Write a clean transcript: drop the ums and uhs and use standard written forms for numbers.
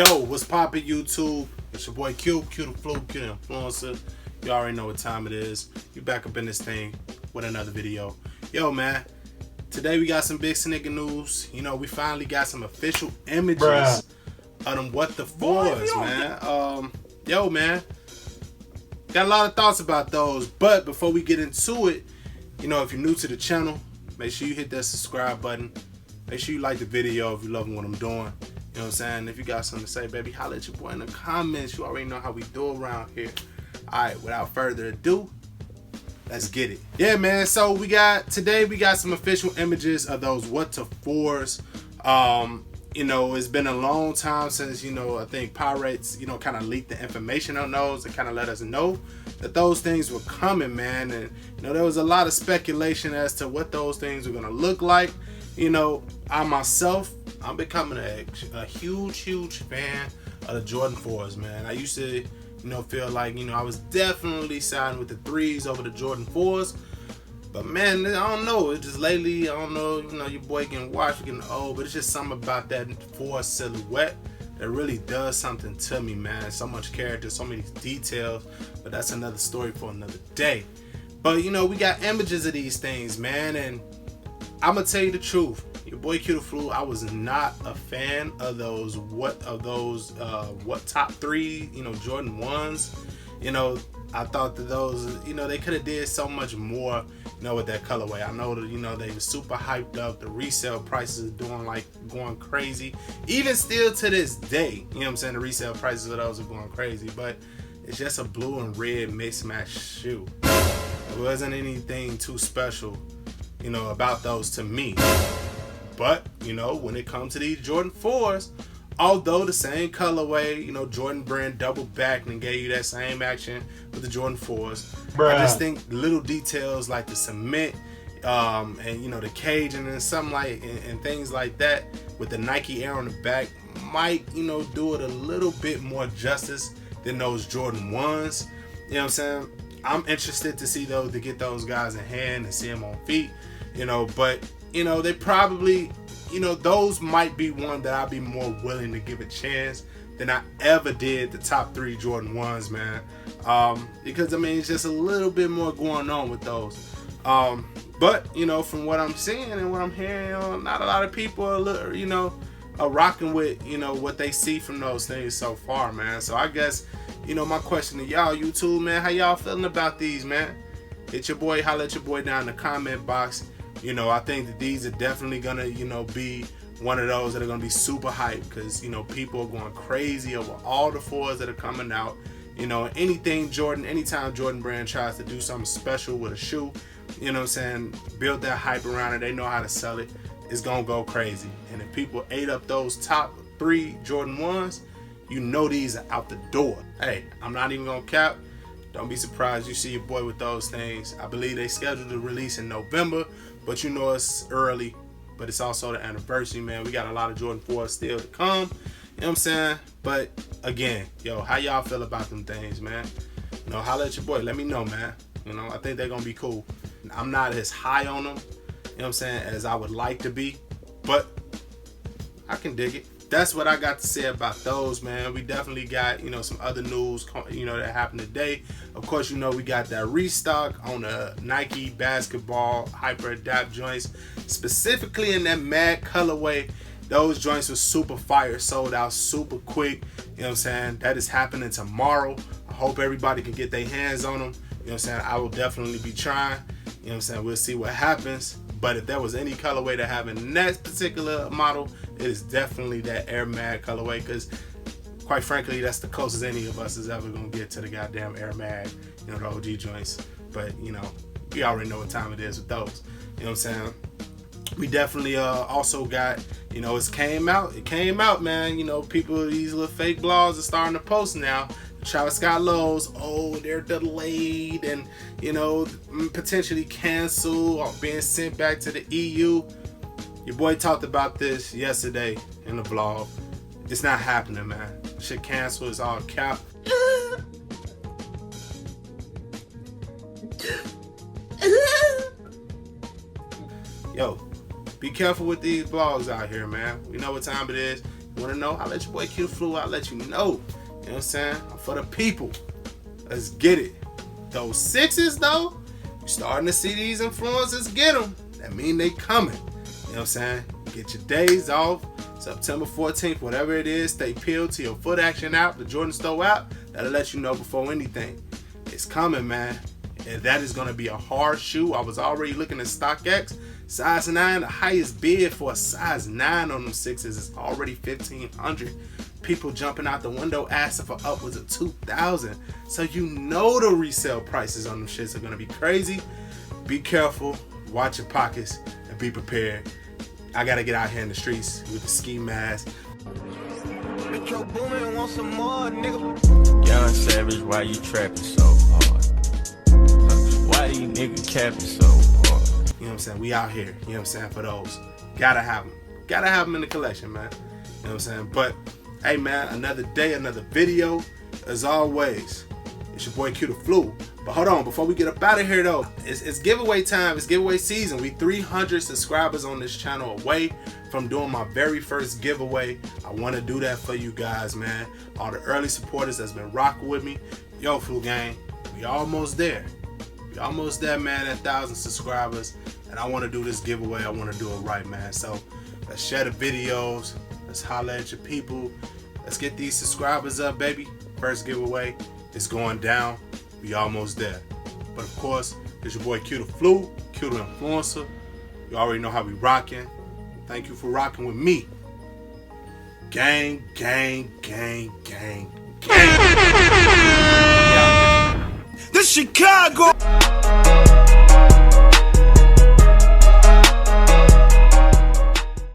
Yo, what's poppin' YouTube? It's your boy Q the Flu, Q the Influencer. You already know what time it is. You back up in this thing with another video. Yo, man, today we got some big sneaker news. You know, we finally got some official images of them What the Fours, man. Yo, man, got a lot of thoughts about those. But before we get into it, you know, if you're new to the channel, make sure you hit that subscribe button. Make sure you like the video if you're loving what I'm doing. You know what I'm saying? If you got something to say, baby, holla at your boy in the comments. You already know how we do around here. Alright, without further ado, let's get it. Yeah, man, so today we got some official images of those What the Fours. You know, it's been a long time since, you know, I think Pirates, you know, kind of leaked the information on those and kind of let us know that those things were coming, man. And, you know, there was a lot of speculation as to what those things were going to look like. You know, I myself, I'm becoming a huge fan of the Jordan 4s, man. I used to, you know, feel like, you know, I was definitely siding with the 3s over the Jordan 4s. But, man, I don't know. It's just lately, I don't know, you know, your boy getting washed, getting old. But it's just something about that 4 silhouette that really does something to me, man. So much character, so many details. But that's another story for another day. But, you know, we got images of these things, man. And I'm going to tell you the truth. Your boy Q the Flu, I was not a fan of those what top 3, you know, Jordan 1s. You know, I thought that those, you know, they could have did so much more, you know, with that colorway. I know that, you know, they were super hyped up. The resale prices are going crazy. Even still to this day, you know what I'm saying, the resale prices of those are going crazy. But it's just a blue and red mismatched shoe. It wasn't anything too special, you know, about those to me. But, you know, when it comes to these Jordan 4s, although the same colorway, you know, Jordan brand doubled back and gave you that same action with the Jordan 4s. I just think little details like the cement and, you know, the cage and then something like and things like that with the Nike Air on the back might, you know, do it a little bit more justice than those Jordan 1s. You know what I'm saying? I'm interested to see those, to get those guys in hand and see them on feet, you know, but, you know, they probably, you know, those might be one that I'd be more willing to give a chance than I ever did the top 3 Jordan 1s, man. Because, I mean, it's just a little bit more going on with those. But, you know, from what I'm seeing and what I'm hearing, you know, not a lot of people are, you know, are rocking with, you know, what they see from those things so far, man. So I guess, you know, my question to y'all, YouTube, man, how y'all feeling about these, man? Hit your boy, holla at your boy down in the comment box. You know, I think that these are definitely gonna, you know, be one of those that are gonna be super hyped because, you know, people are going crazy over all the 4s that are coming out. You know, anytime Jordan brand tries to do something special with a shoe, you know what I'm saying, build that hype around it, they know how to sell it, it's gonna go crazy. And if people ate up those top 3 Jordan 1s, you know these are out the door. Hey, I'm not even gonna cap. Don't be surprised you see your boy with those things. I believe they scheduled to release in November, but you know it's early. But it's also the anniversary, man. We got a lot of Jordan 4s still to come. You know what I'm saying? But again, yo, how y'all feel about them things, man? You know, holla at your boy. Let me know, man. You know, I think they're gonna be cool. I'm not as high on them, you know what I'm saying, as I would like to be, but I can dig it. That's what I got to say about those, man. We definitely got, you know, some other news, you know, that happened today. Of course, you know, we got that restock on the Nike basketball Hyper Adapt joints, specifically in that Mad colorway. Those joints were super fire, sold out super quick. You know what I'm saying? That is happening tomorrow. I hope everybody can get their hands on them. You know what I'm saying? I will definitely be trying. You know what I'm saying? We'll see what happens. But if there was any colorway to have in that particular model, it is definitely that Air Mag colorway, because quite frankly, that's the closest any of us is ever going to get to the goddamn Air Mag, you know, the OG joints. But, you know, we already know what time it is with those. You know what I'm saying? We definitely also got, you know, it came out, man. You know, people, these little fake blogs are starting to post now. Travis Scott lows, oh, they're delayed and, you know, potentially canceled or being sent back to the EU. Your boy talked about this yesterday in the vlog. It's not happening, man. Shit canceled, it's all cap. Yo, be careful with these blogs out here, man. We know what time it is. Want to know? I'll let your boy Q the Flu. I'll let you know. You know what I'm saying? I'm for the people. Let's get it. Those sixes, though, you're starting to see these influencers get them. That mean they coming. You know what I'm saying? Get your days off. September 14th, whatever it is, stay peeled to your Foot Action app, the Jordan Store app. That'll let you know before anything. It's coming, man. And that is going to be a hard shoe. I was already looking at StockX. Size 9, the highest bid for a size 9 on them sixes is already $1,500. People jumping out the window asking for upwards of $2,000. So you know the resale prices on them shits are going to be crazy. Be careful. Watch your pockets and be prepared. I gotta get out here in the streets with the ski mask. Young Savage, why you trapping so hard? Why you nigga capping so hard? You know what I'm saying? We out here. You know what I'm saying? For those. Gotta have them. Gotta have them in the collection, man. You know what I'm saying? But, hey, man, another day, another video. As always, it's your boy Q the Flu. But hold on, before we get up out of here though, it's giveaway time, it's giveaway season. We 300 subscribers on this channel away from doing my very first giveaway. I want to do that for you guys, man. All the early supporters that's been rocking with me. Yo, Flu Gang, we almost there. We almost there, man, at 1,000 subscribers. And I want to do this giveaway. I want to do it right, man. So let's share the videos. Let's holler at your people. Let's get these subscribers up, baby. First giveaway is going down. We almost there. But of course, it's your boy Q the Flu, Q the Influencer. You already know how we rocking. Thank you for rocking with me. Gang, gang, gang, gang, gang. The Chicago.